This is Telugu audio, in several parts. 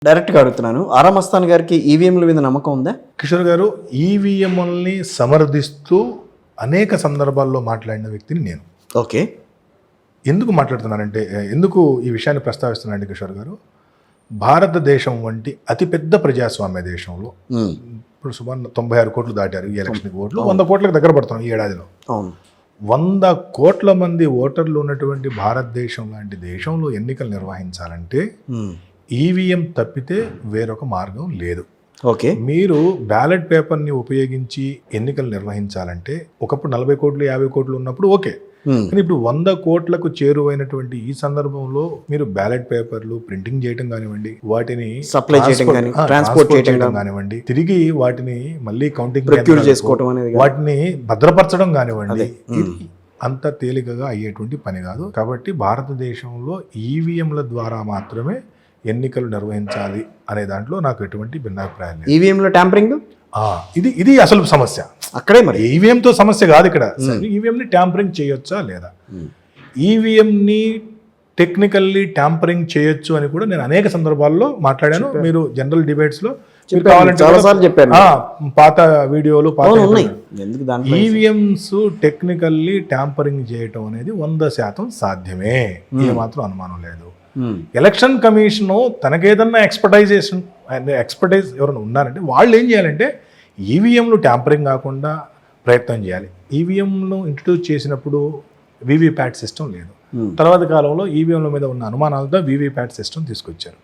డైరెక్ట్గా అడుగుతున్నాను, ఆరా మస్తాన్ గారికి ఈవీఎంల మీద నమ్మకం ఉందా? కిషోర్ గారు ఈవీఎంలని సమర్థిస్తూ అనేక సందర్భాల్లో మాట్లాడిన వ్యక్తిని నేను. ఓకే. ఎందుకు మాట్లాడుతున్నానంటే, ఎందుకు ఈ విషయాన్ని ప్రస్తావిస్తున్నానంటే కిషోర్ గారు, భారతదేశం వంటి అతిపెద్ద ప్రజాస్వామ్య దేశంలో ఇప్పుడు సుమారు 96 కోట్లు దాటారు ఈ ఎలక్షన్ ఓట్లు. 100 కోట్లకు దగ్గర పడుతున్నాం ఈ ఏడాదిలో. అవును. 100 కోట్ల మంది ఓటర్లు ఉన్నటువంటి భారతదేశం లాంటి దేశంలో ఎన్నికలు నిర్వహించాలంటే ఈవీఎం తప్పితే వేరొక మార్గం లేదు. ఓకే. మీరు బ్యాలెట్ పేపర్ని ఉపయోగించి ఎన్నికలు నిర్వహించాలంటే ఒకప్పుడు 40 కోట్లు 50 కోట్లు ఉన్నప్పుడు ఓకే, కానీ ఇప్పుడు 100 కోట్లకు చేరువైనటువంటి ఈ సందర్భంలో మీరు బ్యాలెట్ పేపర్లు ప్రింటింగ్ చేయడం కానివ్వండి, వాటిని సప్లై చేయడం కానీ, ట్రాన్స్పోర్ట్ చేయడం కానివ్వండి, తిరిగి వాటిని మళ్ళీ కౌంటింగ్ చేసుకోవడం అనేది, వాటిని భద్రపరచడం కానివ్వండి, ఇది అంత తేలికగా అయ్యేటువంటి పని కాదు. కాబట్టి భారతదేశంలో ఈవీఎంల ద్వారా మాత్రమే ఎన్నికలు నిర్వహించాలి అనే దాంట్లో నాకు ఎటువంటి భిన్నాభిప్రాయం లేదు. ఈవీఎంలో ట్యాంపరింగ్ ఇది అసలు సమస్య అక్కడే. మరి ఈవీఎంతో సమస్య కాదు ఇక్కడ. ఈవీఎంని ట్యాంపరింగ్ చేయొచ్చా లేదా, ఈవీఎంని టెక్నికల్లీ ట్యాంపరింగ్ చేయొచ్చు అని కూడా నేను అనేక సందర్భాల్లో మాట్లాడాను. మీరు జనరల్ డిబేట్స్లో పాత వీడియోలు ఈవీఎంస్ టెక్నికల్లీ ట్యాంపరింగ్ చేయటం అనేది 100% సాధ్యమే, ఏ మాత్రం అనుమానం లేదు. ఎలక్షన్ కమిషన్ తనకేదన్నా ఎక్స్పర్టైజ్ ఎవరైనా ఉన్నారంటే వాళ్ళు ఏం చేయాలంటే ఈవీఎంలు ట్యాంపరింగ్ కాకుండా ప్రయత్నం చేయాలి. ఈవీఎంను ఇంట్రడ్యూస్ చేసినప్పుడు వీవీప్యాట్ సిస్టమ్ లేదు. తర్వాత కాలంలో ఈవీఎంల మీద ఉన్న అనుమానాలతో వీవీప్యాట్ సిస్టమ్ తీసుకొచ్చారు.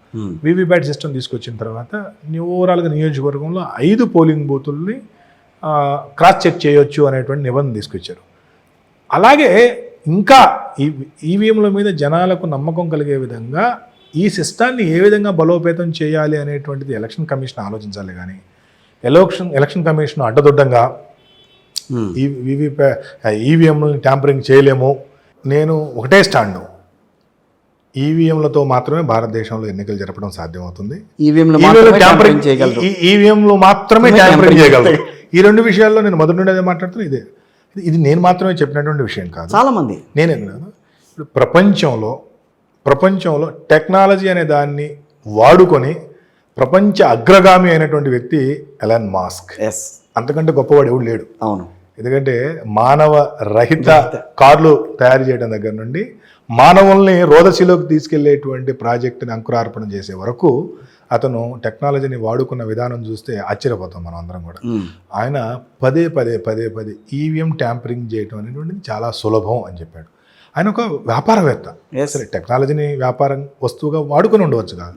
వీవీప్యాట్ సిస్టమ్ తీసుకొచ్చిన తర్వాత ఓవరాల్గా నియోజకవర్గంలో 5 పోలింగ్ బూతుల్ని క్రాస్ చెక్ చేయొచ్చు అనేటువంటి నిబంధన తీసుకొచ్చారు. అలాగే ఇంకా ఈవీఎంల మీద జనాలకు నమ్మకం కలిగే విధంగా ఈ సిస్టాన్ని ఏ విధంగా బలోపేతం చేయాలి అనేటువంటిది ఎలక్షన్ కమిషన్ ఆలోచించాలి. కానీ ఎలక్షన్ కమిషన్ అడ్డదొడ్డంగా ఈవీఎంలని ట్యాంపరింగ్ చేయలేము. నేను ఒకటే స్టాండ్, ఈవీఎంలతో మాత్రమే భారతదేశంలో ఎన్నికలు జరపడం సాధ్యమవుతుంది. ఈవీఎంలు మాత్రమే ట్యాంపరింగ్ చేయగలరు. ఈ 2 విషయాల్లో నేను మొదటి నుండి అదే మాట్లాడుతున్నా. ఇది నేను మాత్రమే చెప్పినటువంటి విషయం కాదు, చాలా మంది. నేనే ఇప్పుడు ప్రపంచంలో టెక్నాలజీ అనే దాన్ని వాడుకొని ప్రపంచ అగ్రగామి అయినటువంటి వ్యక్తి ఎలాన్ మాస్క్. అంతకంటే గొప్పవాడు ఎవడు లేడు. అవును. ఎందుకంటే మానవ రహిత కార్లు తయారు చేయడం దగ్గర నుండి మానవుల్ని రోదశిలోకి తీసుకెళ్లేటువంటి ప్రాజెక్టుని అంకురార్పణ చేసే వరకు అతను టెక్నాలజీని వాడుకున్న విధానం చూస్తే ఆశ్చర్యపోతాం మనం అందరం కూడా. ఆయన పదే ఈవీఎం ట్యాంపరింగ్ చేయటం అనేటువంటిది చాలా సులభం అని చెప్పాడు. ఆయన ఒక వ్యాపారవేత్త, సరే టెక్నాలజీని వ్యాపారం వస్తువుగా వాడుకొని ఉండవచ్చు కాదు.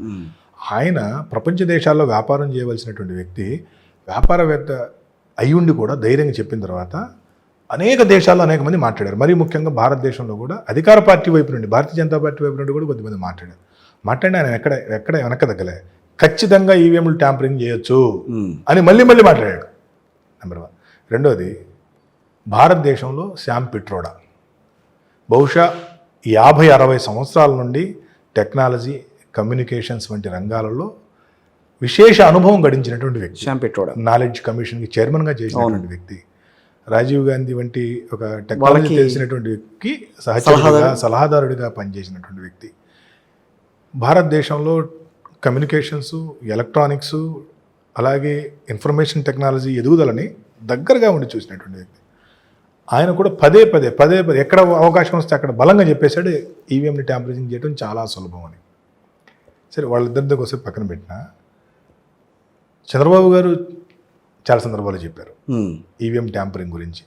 ఆయన ప్రపంచ దేశాల్లో వ్యాపారం చేయవలసినటువంటి వ్యక్తి వ్యాపారవేత్త అయ్యుండి కూడా ధైర్యంగా చెప్పిన తర్వాత అనేక దేశాల్లో అనేక మంది మాట్లాడారు. మరీ ముఖ్యంగా భారతదేశంలో కూడా అధికార పార్టీ వైపు నుండి, భారతీయ జనతా పార్టీ వైపు నుండి కూడా కొద్దిమంది మాట్లాడి ఆయన ఎక్కడ వెనక తగ్గలే, ఖచ్చితంగా ఈవీఎంలు ట్యాంపరింగ్ చేయొచ్చు అని మళ్ళీ మాట్లాడాడు. నెంబర్ 1. రెండోది, భారతదేశంలో శామ్ పిట్రోడా బహుశా 50-60 సంవత్సరాల నుండి టెక్నాలజీ, కమ్యూనికేషన్స్ వంటి రంగాలలో విశేష అనుభవం గడించినటువంటి వ్యక్తి. శామ్ పిట్రోడా నాలెడ్జ్ కమిషన్కి చైర్మన్గా చేసినటువంటి వ్యక్తి. రాజీవ్ గాంధీ వంటి ఒక టెక్నాలజీ తెలిసినటువంటి వ్యక్తికి సలహాదారుడిగా పనిచేసినటువంటి వ్యక్తి. భారతదేశంలో కమ్యూనికేషన్స్, ఎలక్ట్రానిక్స్, అలాగే ఇన్ఫర్మేషన్ టెక్నాలజీ ఎదుగుదలని దగ్గరగా ఉండి చూసినటువంటి వ్యక్తి. ఆయన కూడా పదే ఎక్కడ అవకాశం వస్తే అక్కడ బలంగా చెప్పేశాడు ఈవీఎంని ట్యాంపరింగ్ చేయడం చాలా సులభం అని. సరే, వాళ్ళిద్దరితో కోసం పక్కన పెట్టినా చంద్రబాబు గారు చాలా సందర్భాలు చెప్పారు ఈవీఎం ట్యాంపరింగ్ గురించి.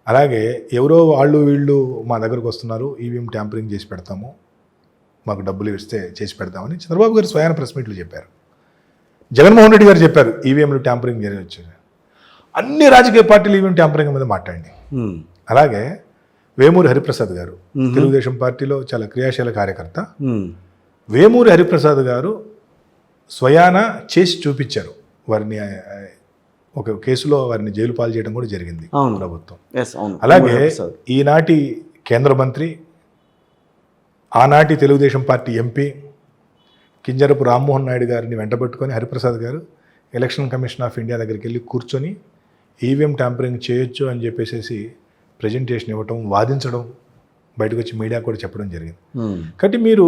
అలాగే ఎవరో వీళ్ళు మా దగ్గరకు వస్తున్నారు, ఈవీఎం ట్యాంపరింగ్ చేసి పెడతాము, మాకు డబ్బులు ఇస్తే చేసి పెడతామని చంద్రబాబు గారు స్వయాన ప్రెస్ మీట్లు చెప్పారు. జగన్మోహన్ రెడ్డి గారు చెప్పారు ఈవీఎంలు ట్యాంపరింగ్ చేయవచ్చు. అన్ని రాజకీయ పార్టీలు ఈవీఎం ట్యాంపరింగ్ మీద మాట్లాడి. అలాగే వేమూరి హరిప్రసాద్ గారు తెలుగుదేశం పార్టీలో చాలా క్రియాశీల కార్యకర్త. వేమూరి హరిప్రసాద్ గారు స్వయాన చేసి చూపించారు. వారిని ఒక కేసులో వారిని జైలు పాలు చేయడం కూడా జరిగింది ప్రభుత్వం. అలాగే ఈనాటి కేంద్ర మంత్రి, ఆనాటి తెలుగుదేశం పార్టీ ఎంపీ కింజరపు రామ్మోహన్ నాయుడు గారిని వెంటబెట్టుకొని హరిప్రసాద్ గారు ఎలక్షన్ కమిషన్ ఆఫ్ ఇండియా దగ్గరికి వెళ్ళి కూర్చొని ఈవీఎం ట్యాంపరింగ్ చేయొచ్చు అని చెప్పేసి ప్రజెంటేషన్ ఇవ్వటం, వాదించడం, బయటకు వచ్చి మీడియా కూడా చెప్పడం జరిగింది. కాబట్టి మీరు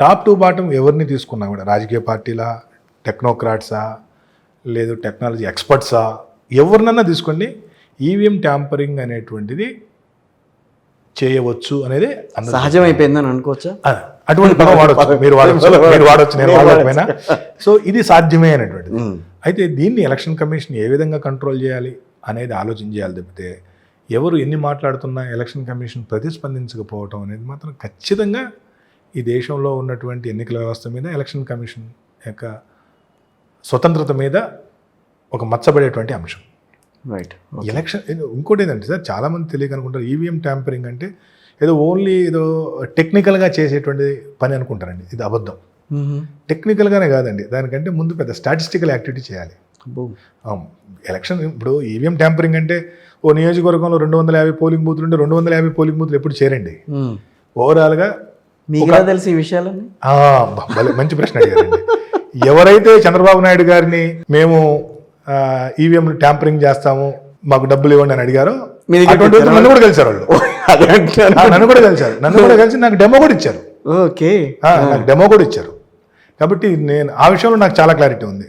టాప్ టు బాటం ఎవరిని తీసుకున్నా కూడా రాజకీయ పార్టీలా, టెక్నోక్రాట్సా లేదు టెక్నాలజీ ఎక్స్పర్ట్సా, ఎవరినన్నా తీసుకోండి, ఈవీఎం ట్యాంపరింగ్ అనేటువంటిది చేయవచ్చు అనేది అందరూ సహజం అయిపోయిందని అనుకోవచ్చా? అటువంటి పదం వాడచ్చు, మీరు వాడచ్చు, నేను వాడకపోయినా. సో ఇది సాధ్యమే అనేటువంటిది. అయితే దీన్ని ఎలక్షన్ కమిషన్ ఏ విధంగా కంట్రోల్ చేయాలి అనేది ఆలోచన చేయాలి తప్పితే ఎవరు ఎన్ని మాట్లాడుతున్నా ఎలక్షన్ కమిషన్ ప్రతిస్పందించకపోవటం అనేది మాత్రం ఖచ్చితంగా ఈ దేశంలో ఉన్నటువంటి ఎన్నికల వ్యవస్థ మీద, ఎలక్షన్ కమిషన్ యొక్క స్వతంత్రత మీద ఒక మచ్చబడేటువంటి అంశం. రైట్. ఎలక్షన్ ఇంకోటి ఏంటంటే సార్, చాలామంది తెలియక అనుకుంటారు ఈవీఎం ట్యాంపరింగ్ అంటే ఏదో ఓన్లీ ఏదో టెక్నికల్గా చేసేటువంటి పని అనుకుంటారండి. ఇది అబద్ధం. టెక్నికల్గానే కాదండి, దానికంటే ముందు పెద్ద స్టాటిస్టికల్ యాక్టివిటీ చేయాలి. ఎలక్షన్ ఇప్పుడు ఈవీఎం ట్యాంపరింగ్ అంటే ఓ నియోజకవర్గంలో 250 పోలింగ్ బూతులు ఉంటే 250 పోలింగ్ బూతులు ఎప్పుడు చేరండి. ఓవరాల్గా మీకు తెలిసి ఈ విషయాలన్నీ మంచి ప్రశ్న అడిగారండి. ఎవరైతే చంద్రబాబు నాయుడు గారిని మేము ఈవీఎం ట్యాంపరింగ్ చేస్తాము, మాకు డబ్బులు ఇవ్వండి అని అడిగారో నన్ను కూడా కలిసారు వాళ్ళు. నన్ను కూడా కలిసి నాకు డెమో కూడా ఇచ్చారు. ఓకే, నాకు డెమో కూడా ఇచ్చారు. కాబట్టి నేను ఆ విషయంలో నాకు చాలా క్లారిటీ ఉంది.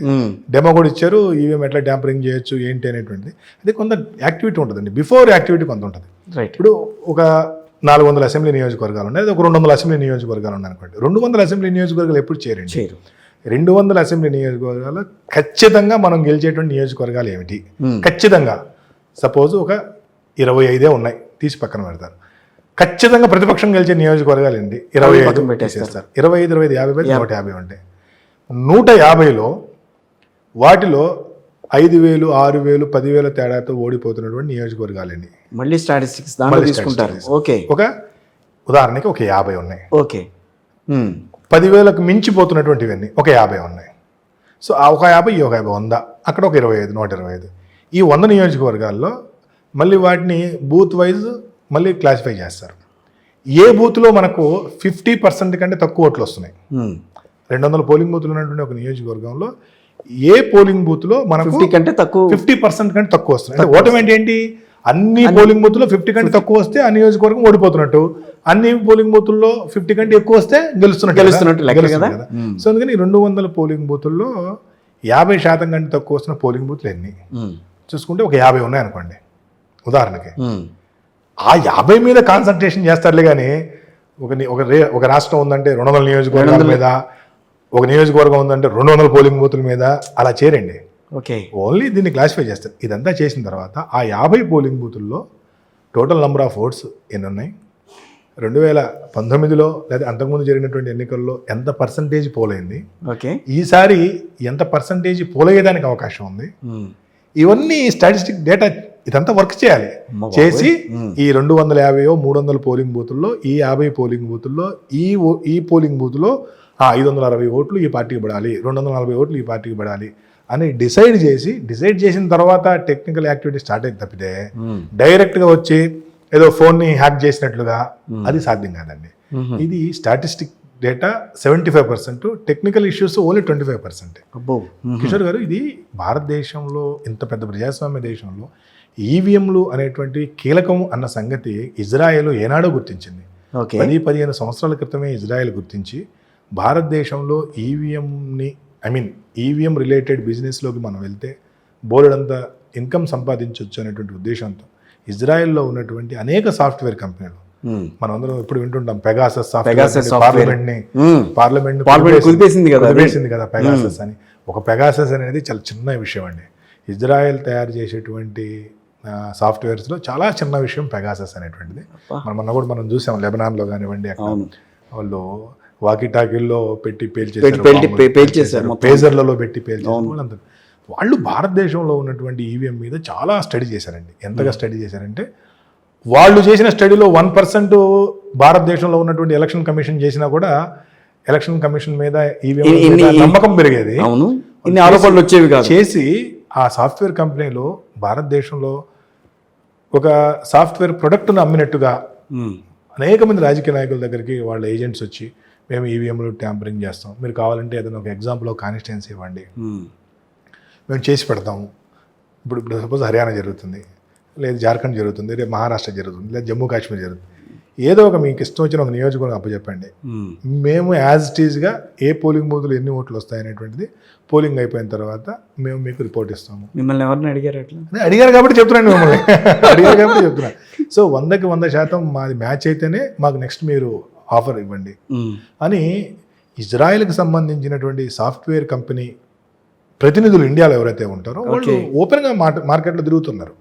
డెమో కూడా ఇచ్చారు, ఈవీఎం ఎట్లా ట్యాంపరింగ్ చేయొచ్చు ఏంటి అనేటువంటిది. అదే కొంత యాక్టివిటీ ఉంటుందండి, బిఫోర్ యాక్టివిటీ కొంత ఉంటుంది. ఇప్పుడు ఒక 400 అసెంబ్లీ నియోజకవర్గాలు ఉన్నాయి, ఒక 200 అసెంబ్లీ నియోజకవర్గాలు ఉన్నాయి అనుకోండి. 200 అసెంబ్లీ నియోజకవర్గాలు ఎప్పుడు చేరండి. 200 అసెంబ్లీ నియోజకవర్గాలు ఖచ్చితంగా మనం గెలిచేటువంటి నియోజకవర్గాలు ఏమిటి? ఖచ్చితంగా సపోజ్ ఒక 25 ఉన్నాయి, తీసి పక్కన పెడతారు. ఖచ్చితంగా ప్రతిపక్షం గెలిచే నియోజకవర్గాలు ఏంటి? 25 పెట్టేస్తారు. 25, 50, 150 ఉంటాయి. 150లో వాటిలో 5,000, 6,000, 10,000 తేడాతో ఓడిపోతున్నటువంటి నియోజకవర్గాలండి. మళ్ళీ స్టాటిస్టిక్స్ తీసుకుంటారు. ఓకే, ఒక ఉదాహరణకి ఒక 50 ఉన్నాయి. ఓకే, 10,000కు మించిపోతున్నటువంటివన్నీ ఒక 50 ఉన్నాయి. సో ఆ ఒక 50, ఈ ఒక 50, 100, అక్కడ ఒక 25, 125. ఈ 100 నియోజకవర్గాల్లో మళ్ళీ వాటిని బూత్ వైజ్ మళ్ళీ క్లాసిఫై చేస్తారు. ఏ బూత్లో మనకు 50% కంటే తక్కువ ఓట్లు వస్తున్నాయి, 200 పోలింగ్ బూత్లు ఉన్నటువంటి ఒక నియోజకవర్గంలో ఏ పోలింగ్ బూత్లో మనకు 50% కంటే తక్కువ వస్తున్నాయి. అంటే ఓటమి ఏంటి? అన్ని పోలింగ్ బూత్లో 50 కంటే తక్కువ వస్తే ఆ నియోజకవర్గం ఓడిపోతున్నట్టు, అన్ని పోలింగ్ బూతుల్లో 50 కంటే ఎక్కువ వస్తే గెలుస్తున్నట్టు కదా. సో అందుకని 200 పోలింగ్ బూతుల్లో 50% కంటే తక్కువ వస్తున్న పోలింగ్ బూత్లు ఎన్ని చూసుకుంటే ఒక 50 ఉన్నాయి అనుకోండి ఉదాహరణకి. ఆ 50 మీద కాన్సన్ట్రేషన్ చేస్తారులే కానీ ఒక రాష్ట్రం ఉందంటే 200 నియోజకవర్గాల మీద, ఒక నియోజకవర్గం ఉందంటే 200 పోలింగ్ బూతుల మీద అలా చేరండి. ఓకే, ఓన్లీ దీన్ని క్లాసిఫై చేస్తారు. ఇదంతా చేసిన తర్వాత ఆ 50 పోలింగ్ బూతుల్లో టోటల్ నెంబర్ ఆఫ్ ఓట్స్ ఎన్ని ఉన్నాయి, 2019లో లేదా అంతకుముందు జరిగినటువంటి ఎన్నికల్లో ఎంత పర్సంటేజ్ పోలైంది, ఈసారి ఎంత పర్సంటేజ్ పోలయ్యేదానికి అవకాశం ఉంది, ఇవన్నీ స్టాటిస్టిక్ డేటా ఇదంతా వర్క్ చేయాలి. చేసి ఈ 250, 300 పోలింగ్ బూతుల్లో ఈ 50 పోలింగ్ బూతుల్లో ఈ పోలింగ్ బూత్లో 560 ఓట్లు ఈ పార్టీకి పడాలి, 240 ఓట్లు ఈ పార్టీకి పడాలి అని డిసైడ్ చేసిన తర్వాత టెక్నికల్ యాక్టివిటీ స్టార్ట్ అయితే తప్పితే డైరెక్ట్గా వచ్చి ఏదో ఫోన్ని హ్యాక్ చేసినట్లుగా అది సాధ్యం కాదండి. ఇది statistic data 75%, technical issues only 25%. Kishore గారు, ఇది భారతదేశంలో ఇంత పెద్ద ప్రజాస్వామ్య దేశంలో ఈవీఎంలు అనేటువంటి కీలకం అన్న సంగతి ఇజ్రాయెల్ ఏనాడో గుర్తించింది. 10-15 సంవత్సరాల క్రితమే ఇజ్రాయెల్ గుర్తించి భారతదేశంలో ఈవీఎం రిలేటెడ్ బిజినెస్లోకి మనం వెళ్తే బోలెడంత ఇన్కమ్ సంపాదించవచ్చు అనేటువంటి ఉద్దేశంతో ఇజ్రాయెల్లో ఉన్నటువంటి అనేక సాఫ్ట్వేర్ కంపెనీలు, మనం అందరం ఇప్పుడు వింటుంటాం పెగాసస్ పార్లమెంట్ కుదిపేసింది కదా పెగాసస్ అని. ఒక పెగాసస్ అనేది చాలా చిన్న విషయం అండి. ఇజ్రాయెల్ తయారు చేసేటువంటి సాఫ్ట్వేర్స్లో చాలా చిన్న విషయం పెగాసస్ అనేటువంటిది. మనం చూసాం లెబనాన్లో కానివ్వండి, అక్కడ వాళ్ళు వాకీటాకీల్లో పెట్టి పేల్చేసారు, పేజర్లలో పెట్టి పేల్చేసారు. వాళ్ళు భారతదేశంలో ఉన్నటువంటి ఈవీఎం మీద చాలా స్టడీ చేశారండి. ఎంతగా స్టడీ చేశారంటే వాళ్ళు చేసిన స్టడీలో 1% భారతదేశంలో ఉన్నటువంటి ఎలక్షన్ కమిషన్ చేసినా కూడా ఎలక్షన్ కమిషన్ మీద ఈవీఎం నమ్మకం పెరిగేది. ఆరోపణలు వచ్చేవి కాదు. చేసి ఆ సాఫ్ట్వేర్ కంపెనీలో భారతదేశంలో ఒక సాఫ్ట్వేర్ ప్రొడక్ట్ను అమ్మినట్టుగా అనేక మంది రాజకీయ నాయకుల దగ్గరికి వాళ్ళ ఏజెంట్స్ వచ్చి మేము ఈవీఎంలు ట్యాంపరింగ్ చేస్తాం, మీరు కావాలంటే ఏదైనా ఒక ఎగ్జాంపుల్ ఒక కాన్స్టిట్యుయెన్సీ ఇవ్వండి, మేము చేసి పెడతాము. ఇప్పుడు సపోజ్ హర్యానా జరుగుతుంది, లేదు జార్ఖండ్ జరుగుతుంది, రేపు మహారాష్ట్ర జరుగుతుంది, లేదా జమ్మూ కాశ్మీర్ జరుగుతుంది. ఏదో ఒక మీకు ఇష్టం వచ్చిన ఒక నియోజకవర్గం అప్పచెప్పండి, మేము యాజ్ ఇట్ ఈజ్గా ఏ పోలింగ్ బూత్లు ఎన్ని ఓట్లు వస్తాయనేటువంటిది పోలింగ్ అయిపోయిన తర్వాత మేము మీకు రిపోర్ట్ ఇస్తాము. మిమ్మల్ని ఎవరిని అడిగారు అట్లా? అడిగారు కాబట్టి చెప్తున్నాను మిమ్మల్ని. అడిగారు కాబట్టి చెప్తున్నాను. సో 100% మాది మ్యాచ్ అయితేనే మాకు నెక్స్ట్ మీరు ఆఫర్ ఇవ్వండి అని ఇజ్రాయెల్కి సంబంధించినటువంటి సాఫ్ట్వేర్ కంపెనీ ప్రతినిధులు ఇండియాలో ఎవరైతే ఉంటారో వాళ్ళు ఓపెన్గా మార్కెట్లో తిరుగుతున్నారు.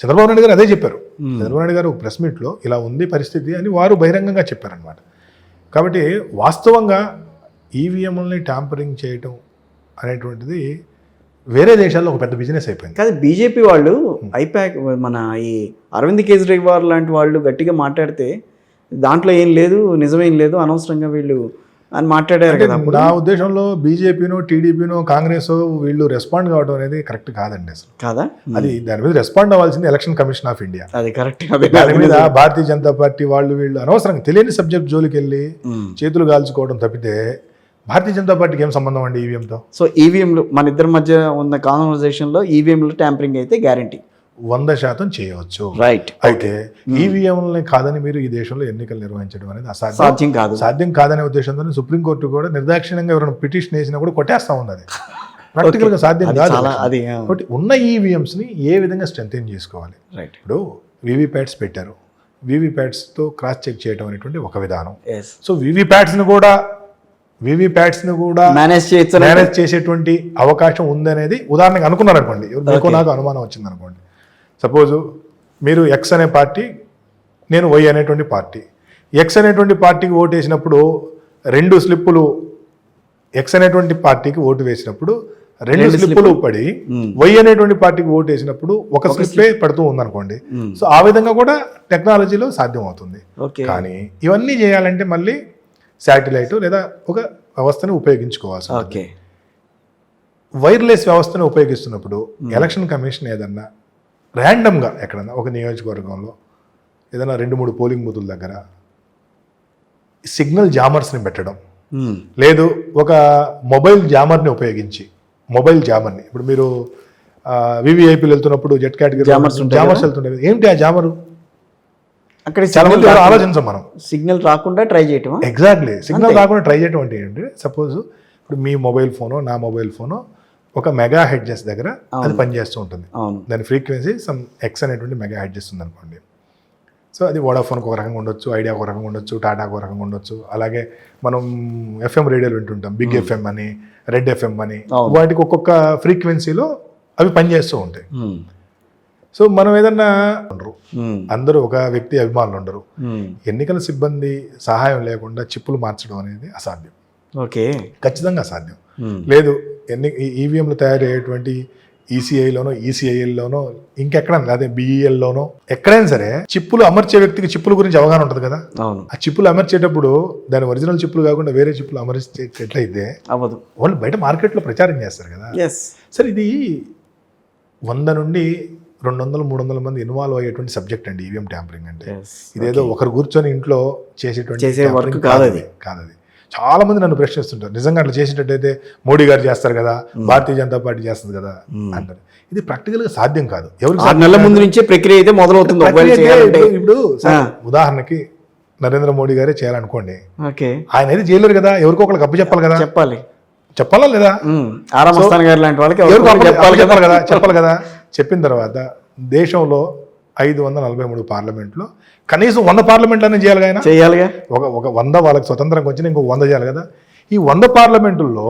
చంద్రబాబు నాయుడు గారు అదే చెప్పారు. చంద్రబాబు నాయుడు గారు ప్రెస్ మీట్లో ఇలా ఉంది పరిస్థితి అని వారు బహిరంగంగా చెప్పారనమాట. కాబట్టి వాస్తవంగా ఈవీఎంలని ట్యాంపరింగ్ చేయటం అనేటువంటిది వేరే దేశాల్లో ఒక పెద్ద బిజినెస్ అయిపోయింది. కాదు, బీజేపీ వాళ్ళు ఐపాక్ మన ఈ అరవింద్ కేజ్రీవాల్ లాంటి వాళ్ళు గట్టిగా మాట్లాడితే దాంట్లో ఏం లేదు, నిజమేం లేదు, అనవసరంగా వీళ్ళు అని మాట్లాడారు కదా. నా ఉద్దేశంలో బీజేపీనో టీడీపీనో కాంగ్రెస్ వీళ్ళు రెస్పాండ్ కావడం అనేది కరెక్ట్ కాదండి అసలు. కాదా? అది దాని మీద రెస్పాండ్ అవ్వాల్సింది ఎలక్షన్ కమిషన్ ఆఫ్ ఇండియా. అది కరెక్ట్. దాని మీద భారతీయ జనతా పార్టీ వీళ్ళు అనవసరంగా తెలియని సబ్జెక్ట్ జోలికి వెళ్ళి చేతులు కాల్చుకోవడం తప్పితే భారతీయ జనతా పార్టీకి ఏం సంబంధం అండి ఈవీఎంతో? సో ఈవీఎంలు మన ఇద్దరి మధ్య ఉన్న కాన్వర్సేషన్లో ఈవీఎంలు ట్యాంపరింగ్ అయితే గ్యారంటీ 100% చేయవచ్చు. రైట్. అయితే ఈవీఎంలని కాదని మీరు ఈ దేశంలో ఎన్నికలు నిర్వహించడం అనేది సాధ్యం కాదు. సాధ్యం కాదనే ఉద్దేశంతో సుప్రీంకోర్టు కూడా నిర్దాక్షిణ్యంగా ఎవరైనా పిటిషన్ వేసినా కూడా కొట్టేస్తా ఉంది. అది ప్రాక్టికల్ గా సాధ్యం కాదు. కాబట్టి ఉన్న ఈవీఎంస్ ని ఏ విధంగా స్ట్రెంథెన్ చేసుకోవాలి. ఇప్పుడు వీవీప్యాట్స్ పెట్టారు, వీవీప్యాట్స్ తో క్రాస్ చెక్ చేయడం అనేటువంటి ఒక విధానం. సో వీవీప్యాట్స్ ని కూడా మేనేజ్ చేసేటువంటి అవకాశం ఉందనేది ఉదాహరణకు అనుకున్నారు అనుకోండి. ఎవరికో నాకు అనుమానం వచ్చింది అనుకోండి. సపోజు మీరు ఎక్స్ అనే పార్టీ, నేను వై అనేటువంటి పార్టీ. ఎక్స్ అనేటువంటి పార్టీకి ఓటు వేసినప్పుడు 2 స్లిప్పులు, ఎక్స్ అనేటువంటి పార్టీకి ఓటు వేసినప్పుడు 2 స్లిప్పులు పడి వై అనేటువంటి పార్టీకి ఓటు వేసినప్పుడు ఒక స్లిప్పే పడుతూ ఉందనుకోండి. సో ఆ విధంగా కూడా టెక్నాలజీలో సాధ్యం అవుతుంది. కానీ ఇవన్నీ చేయాలంటే మళ్ళీ శాటిలైట్ లేదా ఒక వ్యవస్థను ఉపయోగించుకోవాల్సి ఉంటుంది. వైర్లెస్ వ్యవస్థను ఉపయోగిస్తున్నప్పుడు ఎలక్షన్ కమిషన్ ఏదన్నా ర్యాండమ్గా ఎక్కడన్నా ఒక నియోజకవర్గంలో ఏదైనా 2-3 పోలింగ్ బూతుల దగ్గర సిగ్నల్ జామర్స్ని పెట్టడం, లేదు ఒక మొబైల్ జామర్ని ఉపయోగించి, మొబైల్ జామర్ని ఇప్పుడు మీరు వివిఐపీలు వెళ్తున్నప్పుడు జెట్ కేటగిరీ జామర్స్ వెళ్తుండే ఏంటి ఆ జామరు? అక్కడ చాలా మంది ఆలోచించాం మనం. సిగ్నల్ రాకుండా ట్రై చేయటం. ఎగ్జాక్ట్లీ, సిగ్నల్ రాకుండా ట్రై చేయటం అంటే ఏంటి? సపోజ్ ఇప్పుడు మీ మొబైల్ ఫోనో నా మొబైల్ ఫోనో ఒక మెగా హెడ్జెస్ దగ్గర అది పనిచేస్తూ ఉంటుంది. దాని ఫ్రీక్వెన్సీ సమ్ ఎక్స్ అనేటువంటి మెగా హెడ్జెస్ ఉంది అనుకోండి. సో అది వోడాఫోన్కి ఒక రకంగా ఉండొచ్చు, ఐడియాకి ఒక రకంగా ఉండొచ్చు, టాటాకి ఒక రకంగా ఉండొచ్చు. అలాగే మనం ఎఫ్ఎం రేడియోలు వింటుంటాం, బిగ్ ఎఫ్ఎం అని, రెడ్ ఎఫ్ఎం అని, వాటికి ఒక్కొక్క ఫ్రీక్వెన్సీలో అవి పనిచేస్తూ ఉంటాయి. సో మనం ఏదన్నా అందరూ ఒక వ్యక్తి అభిమానులు ఉండరు. ఎన్నికల సిబ్బంది సహాయం లేకుండా చిప్పులు మార్చడం అనేది అసాధ్యం. ఖచ్చితంగా అసాధ్యం. లేదు ఈవీఎంలు తయారయ్యేటువంటి ఈసీఐలోనో ఈసీఐఎల్లోనో ఇంకెక్కడైనా అదే బిఈఎల్లోనో ఎక్కడైనా సరే చిప్పులు అమర్చే వ్యక్తికి చిప్పుల గురించి అవగాహన ఉంటుంది కదా. ఆ చిప్పులు అమర్చేటప్పుడు దాని ఒరిజినల్ చిప్పులు కాకుండా వేరే చిప్పులు అమర్చేట్లయితే అవ్వదు. వాళ్ళు బయట మార్కెట్లో ప్రచారం చేస్తారు కదా. సరే ఇది 100 నుండి 200-300 మంది ఇన్వాల్వ్ అయ్యేటువంటి సబ్జెక్ట్ అండి ఈవీఎం ట్యాంపరింగ్ అంటే. ఇదేదో ఒకరు కూర్చొని ఇంట్లో చేసేటువంటి కాదు అది. చాలా మంది నన్ను ప్రశ్నిస్తుంటారు, నిజంగా అట్లా చేసేటట్టయితే మోడీ గారు చేస్తారు కదా, భారతీయ జనతా పార్టీ చేస్తుంది కదా అంటారు. ఇది ప్రాక్టికల్ గా సాధ్యం కాదు. ఎవరికి 6 నెలల ముందు నుంచే ప్రక్రియ అయితే మొదలవుతుంది. ఇప్పుడు ఉదాహరణకి నరేంద్ర మోడీ గారే చేయాలనుకోండి, ఆయన అయితే చేయలేరు కదా, ఎవరికో ఒకరికి అప్పు చెప్పాలి కదా. చెప్పాలా లేదా? చెప్పాలి కదా. చెప్పిన తర్వాత దేశంలో 543 పార్లమెంట్లో కనీసం 100 పార్లమెంట్లనే చేయాలిగా. ఒక 100 వాళ్ళకి స్వతంత్రంగా వచ్చిన ఇంకో 100 చేయాలి కదా. ఈ 100 పార్లమెంటుల్లో